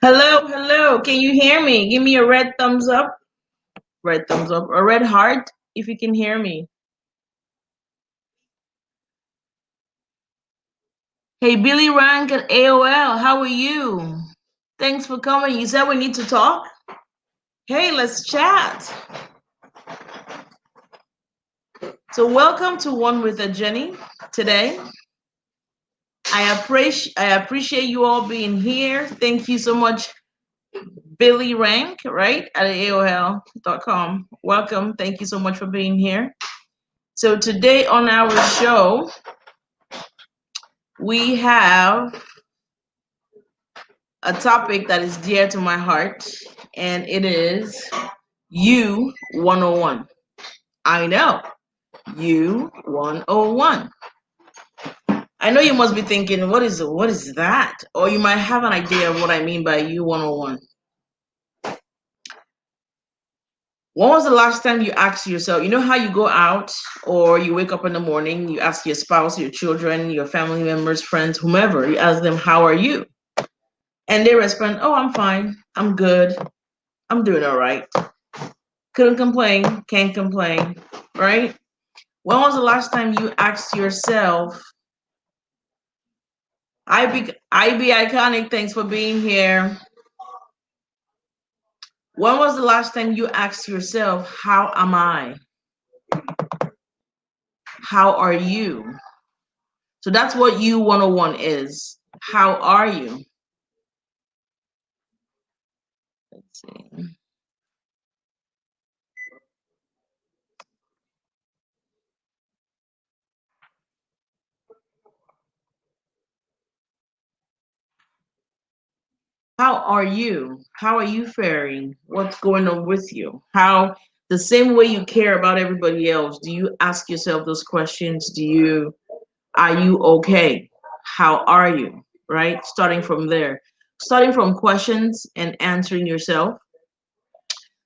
Hello, hello. Can you hear me? Give me a red thumbs up, a red heart if you can hear me. Hey, Billy Rank at AOL, how are you? Thanks for coming. You said we need to talk? Hey, let's chat. So, welcome to One with Ejeni today. I appreciate you all being here. Thank you so much, Billy Rank, right, at AOL.com. Welcome. Thank you so much for being here. So, today on our show, we have a topic that is dear to my heart, and it is You 101. I know, You 101. I know you must be thinking, what is that? Or you might have an idea of what I mean by You 101. When was the last time you asked yourself, you know how you go out or you wake up in the morning, you ask your spouse, your children, your family members, friends, whomever, you ask them, how are you? And they respond, oh, I'm fine. I'm good. I'm doing all right. Couldn't complain, can't complain, right? When was the last time you asked yourself, I be iconic, thanks for being here. When was the last time you asked yourself, how am I? How are you? So that's what You 101 is. How are you? Let's see. How are you? How are you faring? What's going on with you? How, the same way you care about everybody else, do you ask yourself those questions? Are you okay? How are you? Right? Starting from there, starting from questions and answering yourself.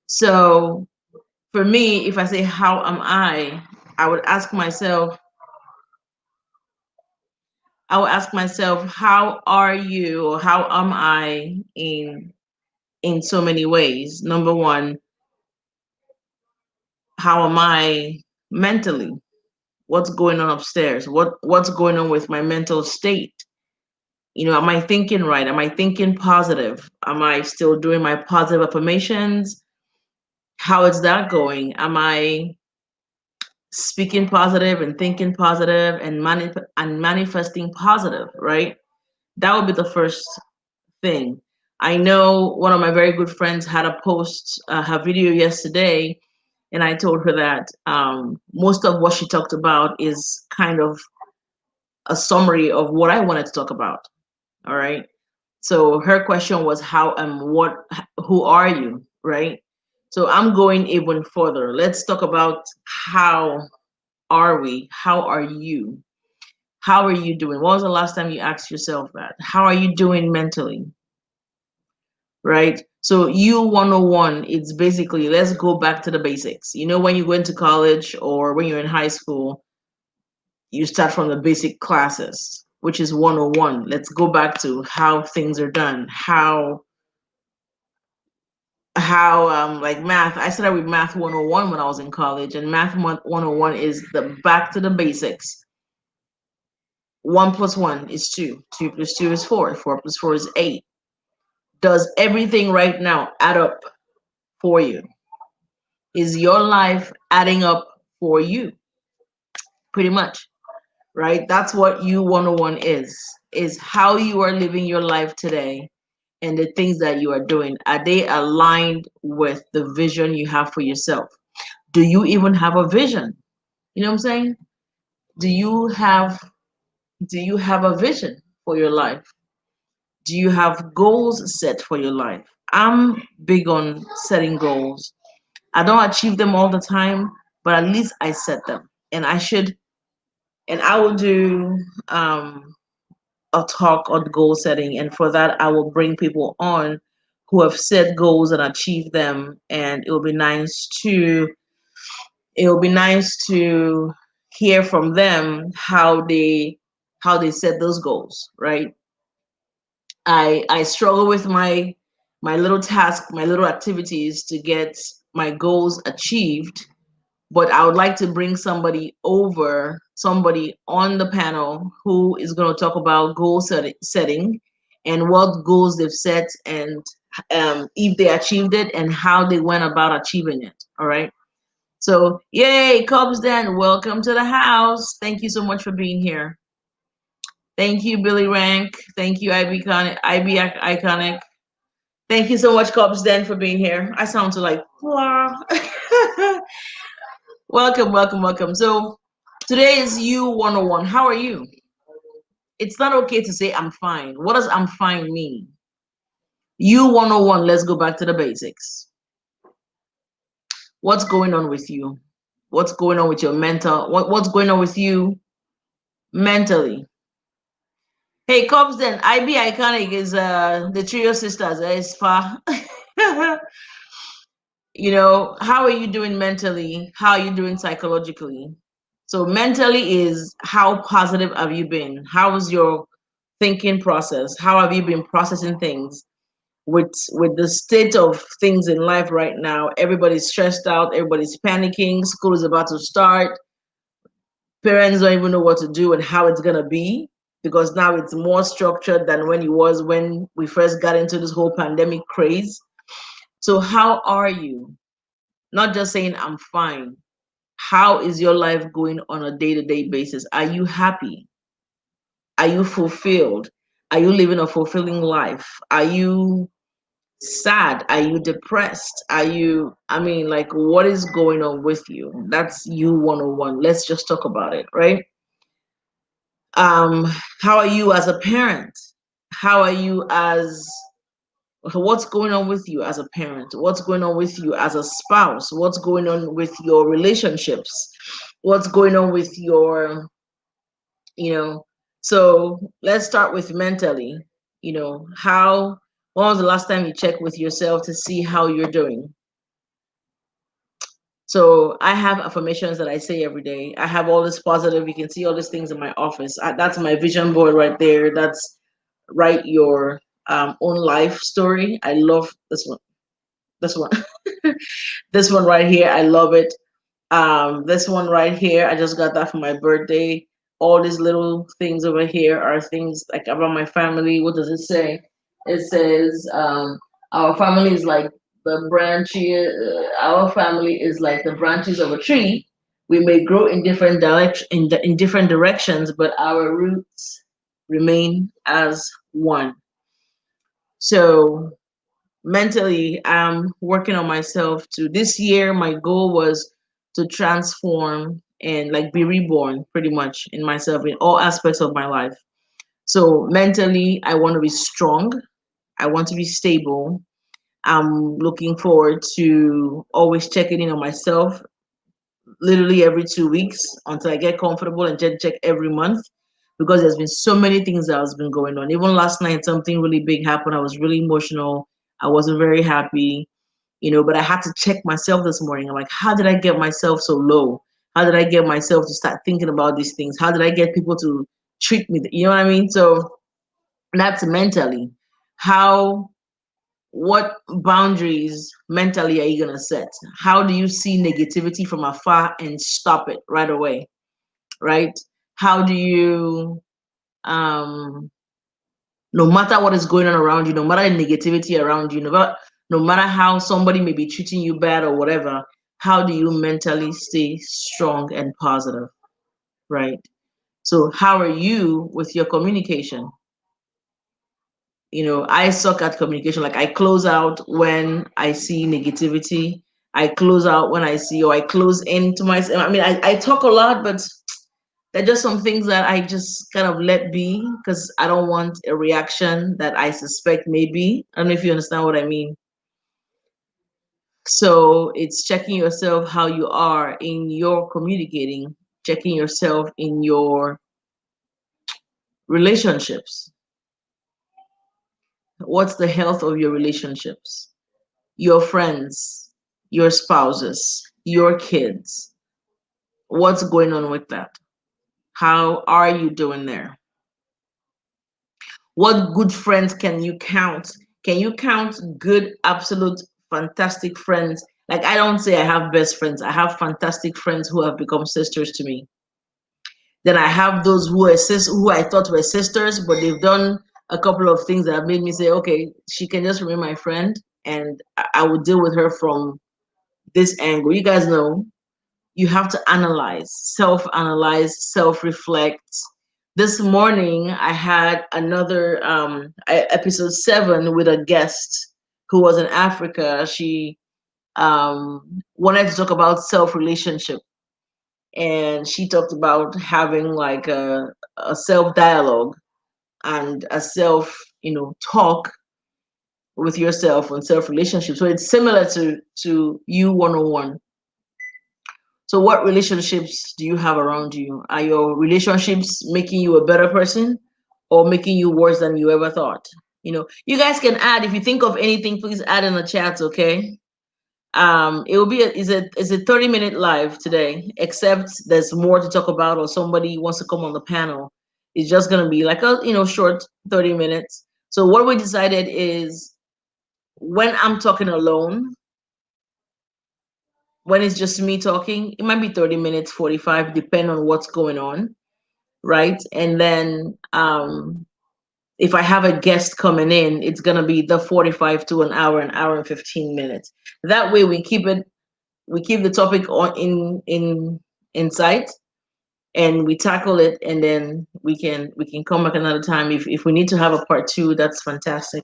So for me, if I say, how am I would ask myself, how are you? Or how am I in so many ways? Number one, how am I mentally? What's going on upstairs? What's going on with my mental state? Am I thinking right? Am I thinking positive? Am I still doing my positive affirmations? How is that going? Am I speaking positive and thinking positive and manifesting positive, right? That would be the first thing. I know one of my very good friends had a post, her video yesterday, and I told her that most of what she talked about is kind of a summary of what I wanted to talk about. All right. So her question was who are you? Right. So I'm going even further. Let's talk about how are we? How are you? How are you doing? When was the last time you asked yourself that? How are you doing mentally? Right. So You 101, it's basically, let's go back to the basics. When you go into college or when you're in high school, you start from the basic classes, which is 101. Let's go back to how things are done, how like math. I started with math 101 when I was in college, and math 101 is the back to the basics. 1 plus 1 is 2, 2 plus 2 is 4, 4 plus 4 is 8. Does everything right now add up for you? Is your life adding up for you? Pretty much, right? That's what You 101 is how you are living your life today, and the things that you are doing. Are they aligned with the vision you have for yourself? Do you even have a vision? You know what I'm saying? Do you have a vision for your life? Do you have goals set for your life? I'm big on setting goals. I don't achieve them all the time, but at least I set them. And I will do a talk on goal setting. And for that, I will bring people on who have set goals and achieved them. And it will be nice to hear from them how they set those goals, right? I struggle with my my little task, my little activities to get my goals achieved. But I would like to bring somebody over, somebody on the panel who is going to talk about setting and what goals they've set, and if they achieved it and how they went about achieving it. All right. So, yay, Cubs Den, welcome to the house. Thank you so much for being here. Thank you, Billy Rank. Thank you, IB Iconic. Thank you so much, Cubs Den, for being here. I sound so like, wow. Welcome, welcome, welcome. So, today is you 101. How are you? It's not okay to say I'm fine. What does I'm fine mean? You 101, let's go back to the basics. What's going on with you? What's going on with your mental? What's going on with you mentally? Hey, Cops, then IB Iconic is the trio sisters, Spa. How are you doing mentally? How are you doing psychologically? So mentally is how positive have you been? How is your thinking process? How have you been processing things? With the state of things in life right now, everybody's stressed out, everybody's panicking, school is about to start, parents don't even know what to do and how it's going to be, because now it's more structured than when it was when we first got into this whole pandemic craze. So how are you? Not just saying I'm fine. How is your life going on a day-to-day basis? Are you happy? Are you fulfilled? Are you living a fulfilling life? Are you sad? Are you depressed? Like, what is going on with you? That's you 101. Let's just talk about it, right? um how are you as a parent? How are you as What's going on with you as a parent? What's going on with you as a spouse? What's going on with your relationships? What's going on with your you know so let's start with mentally. How When was the last time you checked with yourself to see how you're doing? So I have affirmations that I say every day. I have all this positive. You can see all these things in my office. That's my vision board right there. That's write your own life story. I love this one. This one. This one right here. I love it. This one right here, I just got that for my birthday. All these little things over here are things like about my family. What does it say? It says, our family is like the our family is like the branches of a tree. We may grow in different in different directions, but our roots remain as one. So mentally, I'm working on myself to this year. My goal was to transform and like be reborn pretty much in myself in all aspects of my life. So mentally, I want to be strong. I want to be stable. I'm looking forward to always checking in on myself literally every 2 weeks until I get comfortable, and check every month, because there's been so many things that has been going on. Even last night, something really big happened. I was really emotional. I wasn't very happy, but I had to check myself this morning. I'm like, how did I get myself so low? How did I get myself to start thinking about these things? How did I get people to treat me? You know what I mean? So that's mentally. How What boundaries mentally are you going to set? How do you see negativity from afar and stop it right away? Right? How do you, no matter what is going on around you, no matter the negativity around you, no matter how somebody may be treating you bad or whatever, how do you mentally stay strong and positive? Right? So, how are you with your communication? I suck at communication. Like, I close out when I see negativity. I close out when I see, or I close into myself. I talk a lot, but there are just some things that I just kind of let be, because I don't want a reaction that I suspect may be. I don't know if you understand what I mean. So it's checking yourself how you are in your communicating, checking yourself in your relationships. What's the health of your relationships? Your friends, your spouses, your kids. What's going on with that? How are you doing there? What good friends can you count Can you count good, absolute, fantastic friends? Like, I don't say I have best friends. I have fantastic friends who have become sisters to me. Then I have those who I thought were sisters, but they've done a couple of things that have made me say, okay, she can just remain my friend, and I will deal with her from this angle. You guys know you have to analyze, self-reflect. This morning I had another episode 7 with a guest who was in Africa. She wanted to talk about self-relationship, and she talked about having like a self-dialogue and a self, talk with yourself on self-relationship. So it's similar to you 101. So, what relationships do you have around you? Are your relationships making you a better person or making you worse than you ever thought? You guys can add if you think of anything, please add in the chat, okay? It will be is a 30-minute live today, except there's more to talk about or somebody wants to come on the panel. It's just gonna be like a short 30 minutes. So what we decided is when I'm talking alone, when it's just me talking, it might be 30 minutes, 45, depending on what's going on, right? And then if I have a guest coming in, it's gonna be the 45 to an hour and 15 minutes. That way we keep the topic on in sight, and we tackle it, and then we can come back another time. If we need to have a part two, that's fantastic.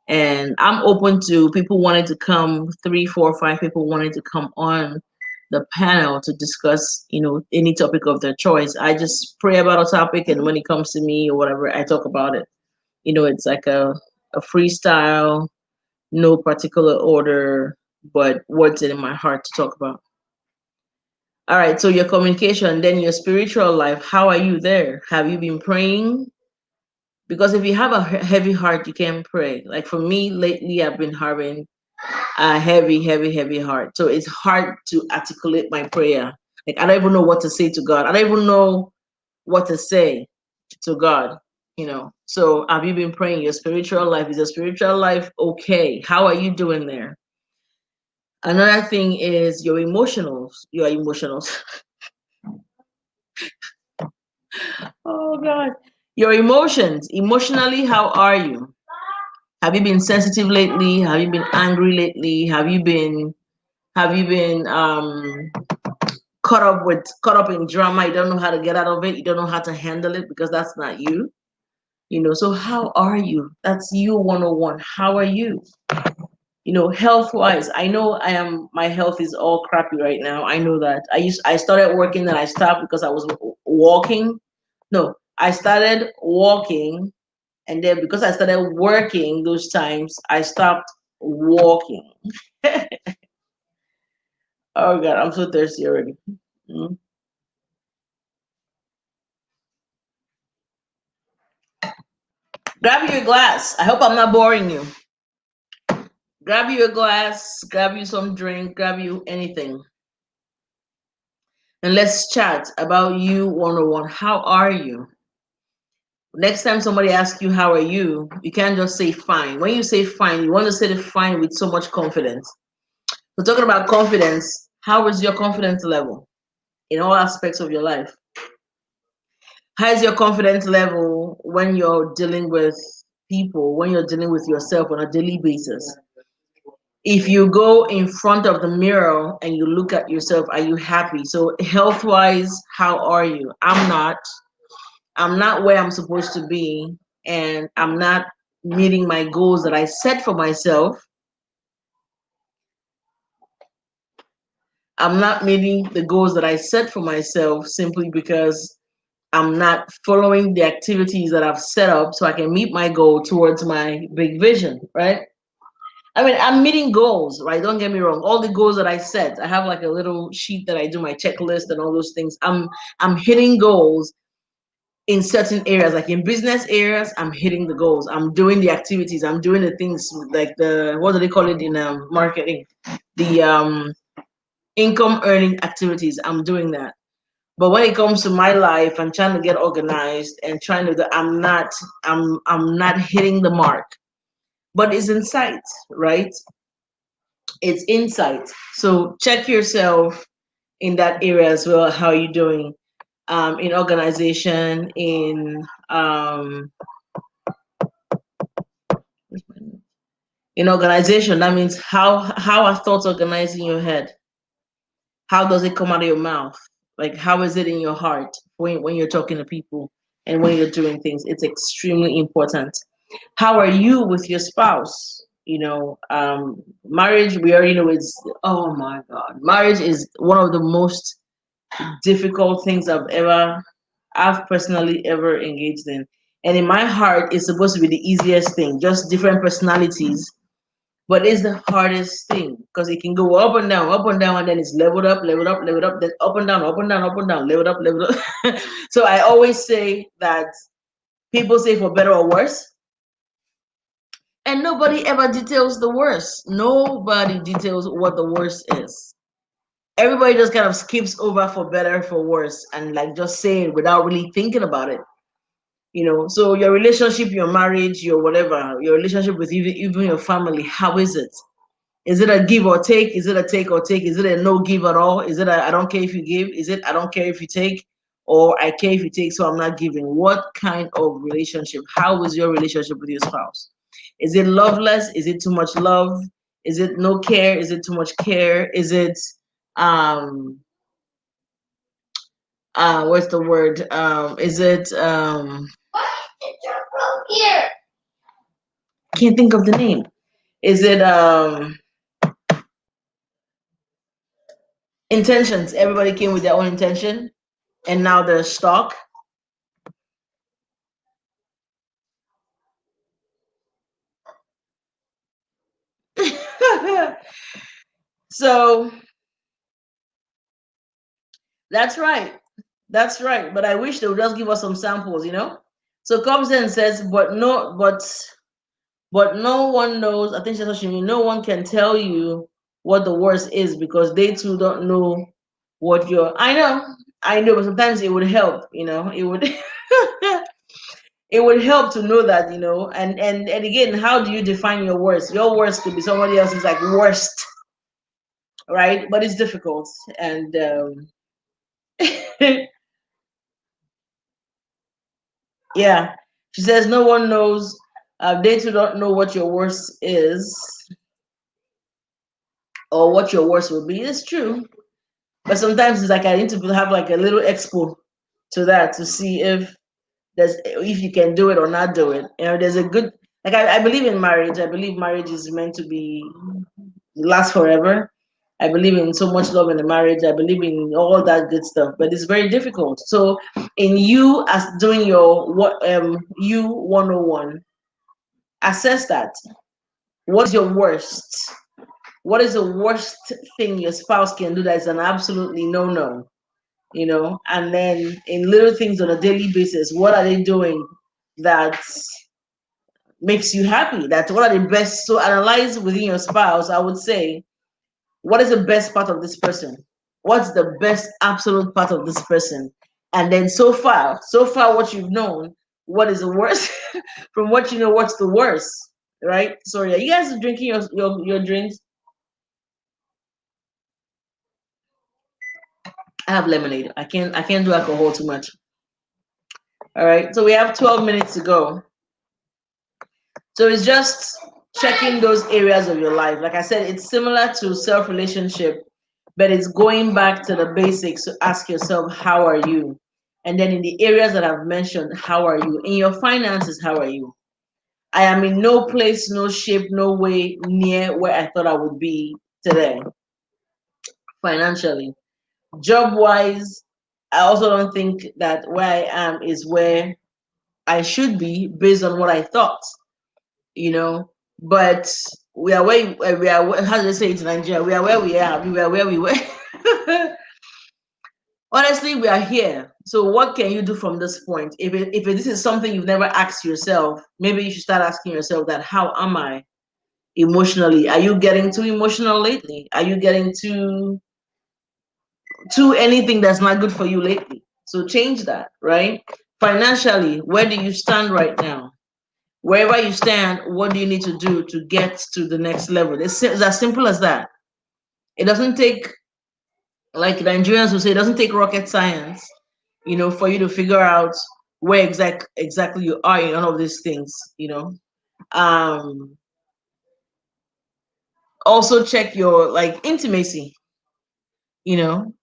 And I'm open to people wanting to come, 3, 4, 5 people wanting to come on the panel to discuss, any topic of their choice. I just pray about a topic, and when it comes to me or whatever, I talk about it. It's like a freestyle, no particular order, but what's in my heart to talk about. All right, so your communication, then your spiritual life, how are you there? Have you been praying? Because if you have a heavy heart, you can't pray. Like for me, lately, I've been having a heavy, heavy, heavy heart. So it's hard to articulate my prayer. Like I don't even know what to say to God. I don't even know what to say to God. So have you been praying? Your spiritual life, is your spiritual life okay? How are you doing there? Another thing is your emotionals. Your emotionals. Oh God. Your emotions. Emotionally, how are you? Have you been sensitive lately? Have you been angry lately? Have you been caught up in drama? You don't know how to get out of it. You don't know how to handle it because that's not you. So how are you? That's you 101. How are you? Health wise, I know my health is all crappy right now. I know that. I started working and I stopped because I was walking. No, I started walking, and then because I started working those times, I stopped walking. Oh God, I'm so thirsty already. Mm. Grab you a glass. I hope I'm not boring you. Grab you a glass, grab you some drink, grab you anything. And let's chat about you 101. How are you? Next time somebody asks you how are you, you can't just say fine. When you say fine, you want to say the fine with so much confidence. So talking about confidence, how is your confidence level in all aspects of your life? How is your confidence level when you're dealing with people, when you're dealing with yourself on a daily basis? If you go in front of the mirror and you look at yourself, are you happy? So health wise, how are you? I'm not where I'm supposed to be, and I'm not meeting my goals that I set for myself. I'm not meeting the goals that I set for myself simply because I'm not following the activities that I've set up so I can meet my goal towards my big vision, right? I mean, I'm meeting goals, right? Don't get me wrong. All the goals that I set, I have like a little sheet that I do my checklist and all those things. I'm hitting goals in certain areas, like in business areas. I'm hitting the goals. I'm doing the activities. I'm doing the things like what do they call it in marketing? The income earning activities. I'm doing that. But when it comes to my life, I'm trying to get organized and trying to. I'm not hitting the mark. but it's insight, right? It's insight. So check yourself in that area as well. How are you doing in organization, in organization? That means how are thoughts organized in your head? How does it come out of your mouth? Like how is it in your heart when you're talking to people and when you're doing things? It's extremely important. How are you with your spouse? Marriage, we already know, it's, oh my god, marriage is one of the most difficult things I've personally ever engaged in. And in my heart, it's supposed to be the easiest thing, just different personalities, but it's the hardest thing because it can go up and down, and then it's leveled up, leveled up, leveled up, then up and down, up and down, up and down, leveled up, leveled up. So I always say that people say for better or worse, and nobody ever details the worst. Nobody details what the worst is. Everybody just kind of skips over for better, for worse, and like just say it without really thinking about it. So your relationship, your marriage, your whatever, your relationship with even your family, how is it? Is it a give or take? Is it a take or take? Is it a no give at all? Is it a I don't care if you give? Is it I don't care if you take? Or I care if you take, so I'm not giving? What kind of relationship? How is your relationship with your spouse? Is it loveless? Is it too much love? Is it no care? Is it too much care? Is it um what's the word? Is it can't think of the name. Is it intentions? Everybody came with their own intention and now they're stuck. So that's right. That's right. But I wish they would just give us some samples. So comes in and says, but no one knows. I think that's what she means. No one can tell you what the worst is because they too don't know what you're. I know, but sometimes it would help. It would. It would help to know that. And again, how do you define your worst? Your worst could be somebody else's like worst, right? But it's difficult, and yeah. She says no one knows. They too don't know what your worst is or what your worst will be. It's true, but sometimes it's like I need to have like a little expo to that to see if you can do it or not do it. There's a good like I believe in marriage. I believe marriage is meant to be last forever. I believe in so much love in the marriage. I believe in all that good stuff, but it's very difficult. So, in you as doing your you 101, assess that. What is your worst? What is the worst thing your spouse can do that is an absolutely no? And then in little things on a daily basis, what are they doing that makes you happy? That what are the best? So analyze within your spouse. I would say, what is the best part of this person? What's the best absolute part of this person? And then so far, what you've known, what is the worst? From what you know, what's the worst? Right? Sorry, are you guys drinking your drinks? I have lemonade. I can't do alcohol too much. All right. So we have 12 minutes to go. So it's just checking those areas of your life. Like I said, it's similar to self relationship, but it's going back to the basics to ask yourself, how are you? And then in the areas that I've mentioned, how are you? In your finances, how are you? I am in no place, no shape, no way near where I thought I would be today financially. Job wise, I also don't think that where I am is where I should be based on what I thought, you know. But we are where we are. How do they say it in Nigeria? We are where we are. We are where we were. Honestly, we are here. So what can you do from this point? If this is something you've never asked yourself, maybe you should start asking yourself that: how am I emotionally? Are you getting too emotional lately? Are you getting too anything that's not good for you lately? So change that, right? Financially, where do you stand right now? Wherever you stand, what do you need to do to get to the next level? It's as simple as that. It doesn't take, like Nigerians will say, it doesn't take rocket science, for you to figure out where exactly you are in all of these things. Um, Also check your like intimacy, you know.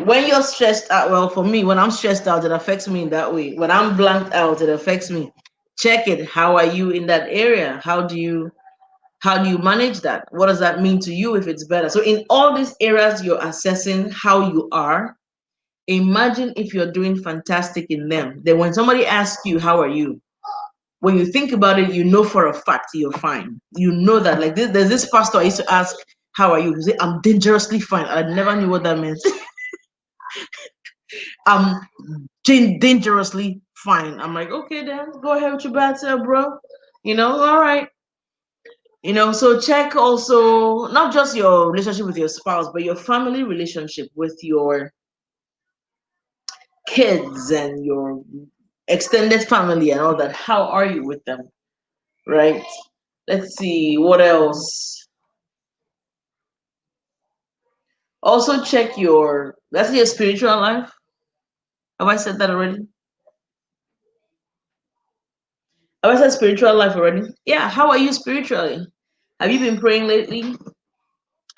When you're stressed out, well, for me, when I'm stressed out, it affects me in that way. When I'm blanked out, it affects me. Check it. How are you in that area? How do you manage that? What does that mean to you if it's better? So in all these areas you're assessing how you are, imagine if you're doing fantastic in them. Then when somebody asks you, how are you? When you think about it, you know for a fact you're fine. You know that. Like this, there's this pastor I used to ask, how are you? He said, I'm dangerously fine. I never knew what that meant. I'm dangerously fine. I'm like, okay, then go ahead with your bad self, bro. All right. So check also not just your relationship with your spouse, but your family relationship with your kids and your extended family and all that. How are you with them? Right? Let's see, what else? Also check your spiritual life. Have I said that already? Have I said spiritual life already? Yeah, how are you spiritually? Have you been praying lately?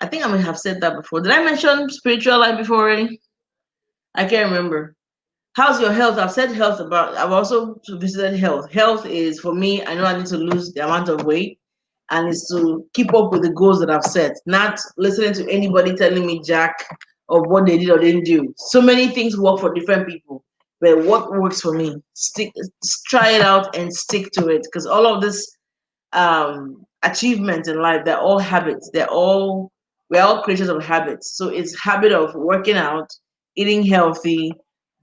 I think I may have said that before. Did I mention spiritual life before already? I can't remember. How's your health? I've also visited health. Health is for me, I know I need to lose the amount of weight and it's to keep up with the goals that I've set, not listening to anybody telling me jack of what they did or didn't do. So many things work for different people, but what works for me, try it out and stick to it because all of this achievements in life, they're all habits. We're all creatures of habits. So it's habit of working out, eating healthy,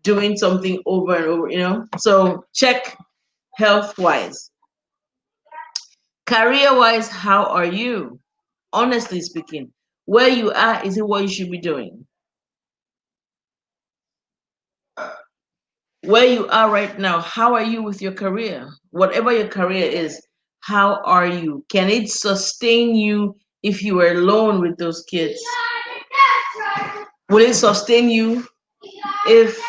doing something over and over. So check health wise. Career wise, how are you? Honestly speaking, where you are, is it what you should be doing? Where you are right now, how are you with your career? Whatever your career is, how are you? Can it sustain you if you were alone with those kids? Will it sustain you if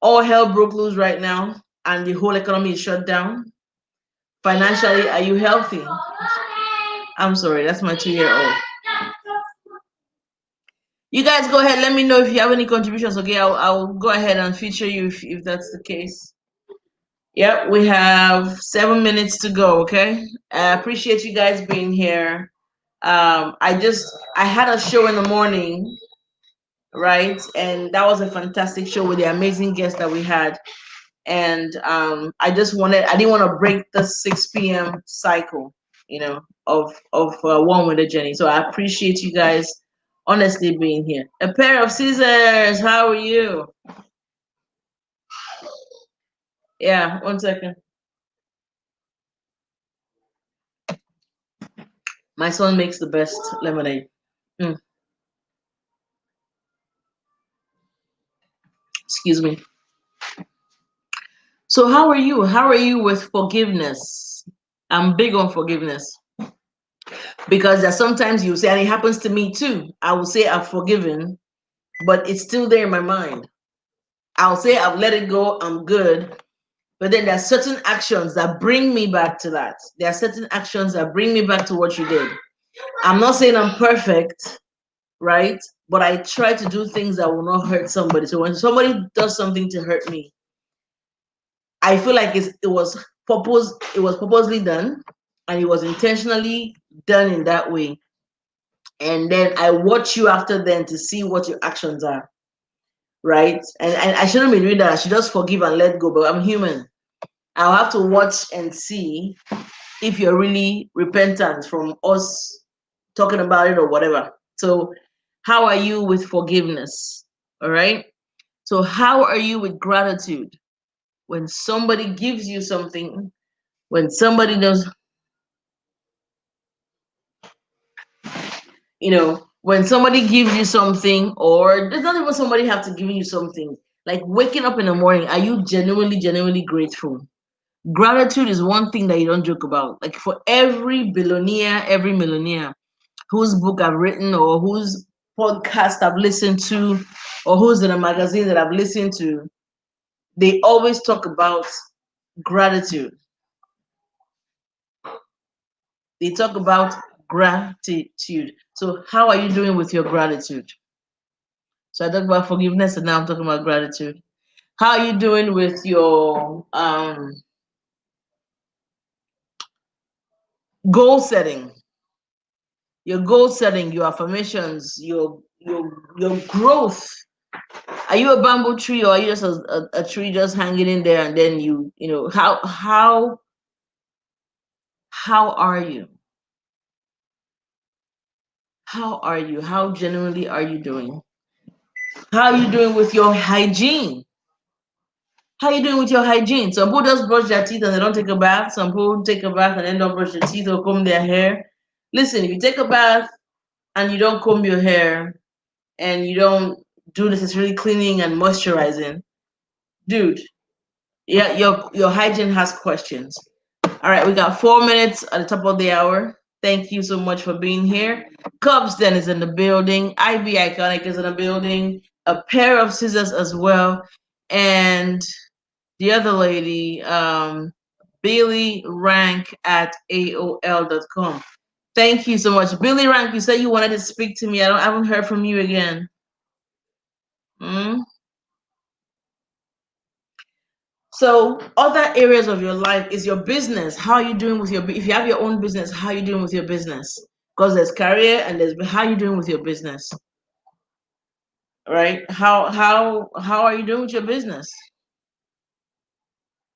all hell broke loose right now and the whole economy is shut down? Financially, are you healthy? I'm sorry, that's my 2-year-old. You guys go ahead. Let me know if you have any contributions. Okay, I'll go ahead and feature you if that's the case. Yep, we have 7 minutes to go. Okay, I appreciate you guys being here. I had a show in the morning, right, and that was a fantastic show with the amazing guests that we had. And I didn't want to break the 6 p.m. cycle, of one with Ejeni. So I appreciate you guys honestly being here. A pair of scissors. How are you? Yeah, 1 second. My son makes the best lemonade. Mm, excuse me. So how are you? How are you with forgiveness? I'm big on forgiveness because there's sometimes you say, and it happens to me too. I will say I've forgiven, but it's still there in my mind. I'll say I've let it go, I'm good. But then there are certain actions that bring me back to that. There are certain actions that bring me back to what you did. I'm not saying I'm perfect, right? But I try to do things that will not hurt somebody. So when somebody does something to hurt me, I feel like it was purposely done and it was intentionally done in that way. And then I watch you after then to see what your actions are, right? And I shouldn't be doing that. I should just forgive and let go. But I'm human. I'll have to watch and see if you're really repentant from us talking about it or whatever. So, how are you with forgiveness? All right. So, how are you with gratitude? When somebody gives you something, when somebody does, when somebody gives you something, or does not even somebody have to give you something, like waking up in the morning, are you genuinely, genuinely grateful? Gratitude is one thing that you don't joke about. Like for every billionaire, every millionaire whose book I've written or whose podcast I've listened to or who's in a magazine that I've listened to, they always talk about gratitude. They talk about gratitude. So how are you doing with your gratitude? So I talked about forgiveness and now I'm talking about gratitude. How are you doing with your goal setting? Your goal setting, your affirmations, your growth. Are you a bamboo tree or are you just a tree just hanging in there and then you know how are you? How are you? How genuinely are you doing? How are you doing with your hygiene? How are you doing with your hygiene? Some people just brush their teeth and they don't take a bath. Some people take a bath and then don't brush their teeth or comb their hair. Listen, if you take a bath and you don't comb your hair and you don't do necessarily cleaning and moisturizing, dude, yeah, your hygiene has questions. All right, we got 4 minutes at the top of the hour. Thank you so much for being here. Cubs then is in the building. IB Iconic is in the building. A pair of scissors as well. And the other lady, Billy Rank at AOL.com. Thank you so much. Billy Rank, you said you wanted to speak to me. I haven't heard from you again. Mm? So other areas of your life is your business. How are you doing with if you have your own business, how are you doing with your business? Because there's career and there's how are you doing with your business? Right? How are you doing with your business?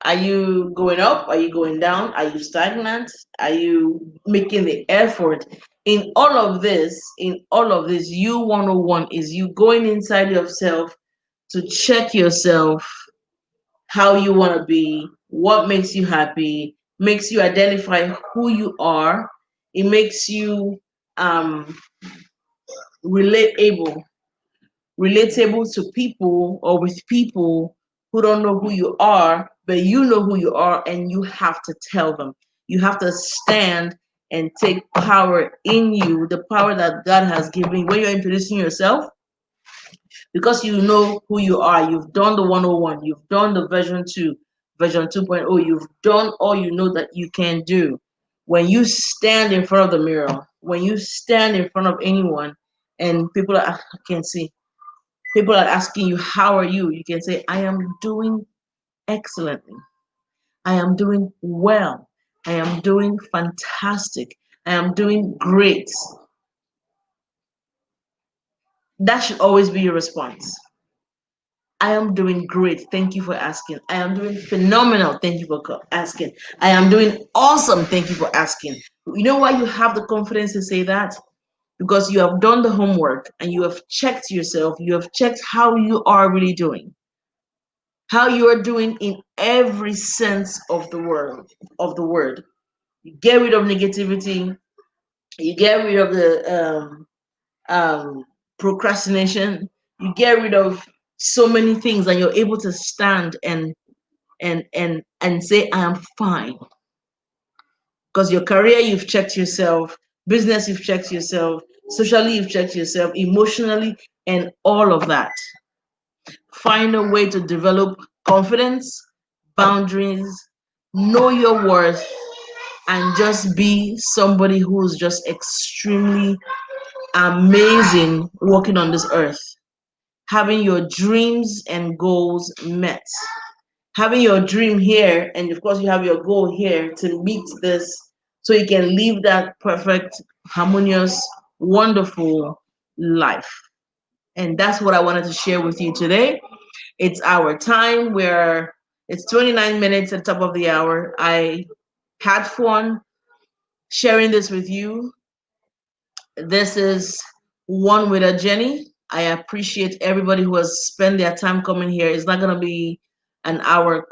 Are you going up? Are you going down? Are you stagnant? Are you making the effort? In all of this, you 101 is you going inside yourself to check yourself how you want to be, what makes you happy, makes you identify who you are. It makes you um, relatable, relatable to people or with people who don't know who you are, but you know who you are and you have to tell them. You have to stand and take power in you, the power that God has given. When you're introducing yourself, because you know who you are. You've done the 101, you've done the version 2, version 2.0, you've done all you know that you can do. When you stand in front of the mirror, when you stand in front of anyone and people are, I can see, people are asking you, how are you? You can say, I am doing excellently. I am doing well. I am doing fantastic. I am doing great. That should always be your response. I am doing great. Thank you for asking. I am doing phenomenal. Thank you for asking. I am doing awesome. Thank you for asking. You know why you have the confidence to say that? Because you have done the homework and you have checked yourself. You have checked how you are really doing, how you are doing in every sense of the word. You get rid of negativity. You get rid of the procrastination. You get rid of so many things, and you're able to stand and say I am fine. Because your career, you've checked yourself, business, you've checked yourself, socially, you've checked yourself, emotionally, and all of that. Find a way to develop confidence, boundaries, know your worth, and just be somebody who's just extremely amazing walking on this earth. Having your dreams and goals met. Having your dream here, and of course, you have your goal here to meet this so you can live that perfect, harmonious, wonderful life. And that's what I wanted to share with you today. It's our time where it's 29 minutes at the top of the hour. I had fun sharing this with you. This is One with Ejeni. I appreciate everybody who has spent their time coming here. It's not gonna be an hour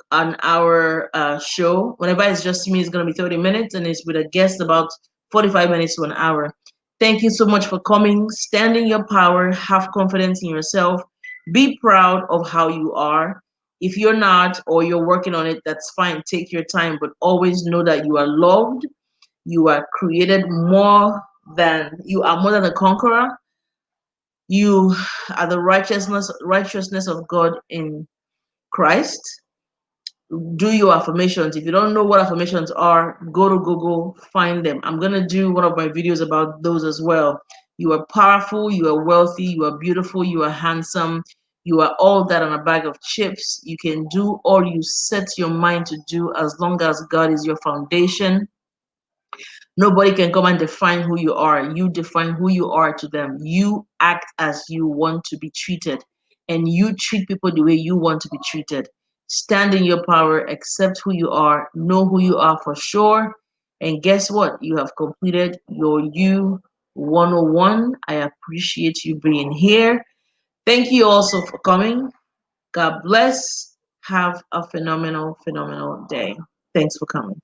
show. Whenever it's just me, it's gonna be 30 minutes, and it's with a guest about 45 minutes to an hour. Thank you so much for coming. Stand in your power. Have confidence in yourself. Be proud of how you are. If you're not, or you're working on it, that's fine. Take your time, but always know that you are loved. You are created more than you are more than a conqueror. You are the righteousness of God in Christ. Do your affirmations. If you don't know what affirmations are, go to Google, find them. I'm going to do one of my videos about those as well. You are powerful, you are wealthy, you are beautiful, you are handsome, you are all that on a bag of chips. You can do all you set your mind to do as long as God is your foundation. Nobody can come and define who you are. You define who you are to them. You act as you want to be treated, and you treat people the way you want to be treated. Stand in your power, accept who you are, know who you are for sure. And guess what? You have completed your You 101. I appreciate you being here. Thank you also for coming. God bless. Have a phenomenal, phenomenal day. Thanks for coming.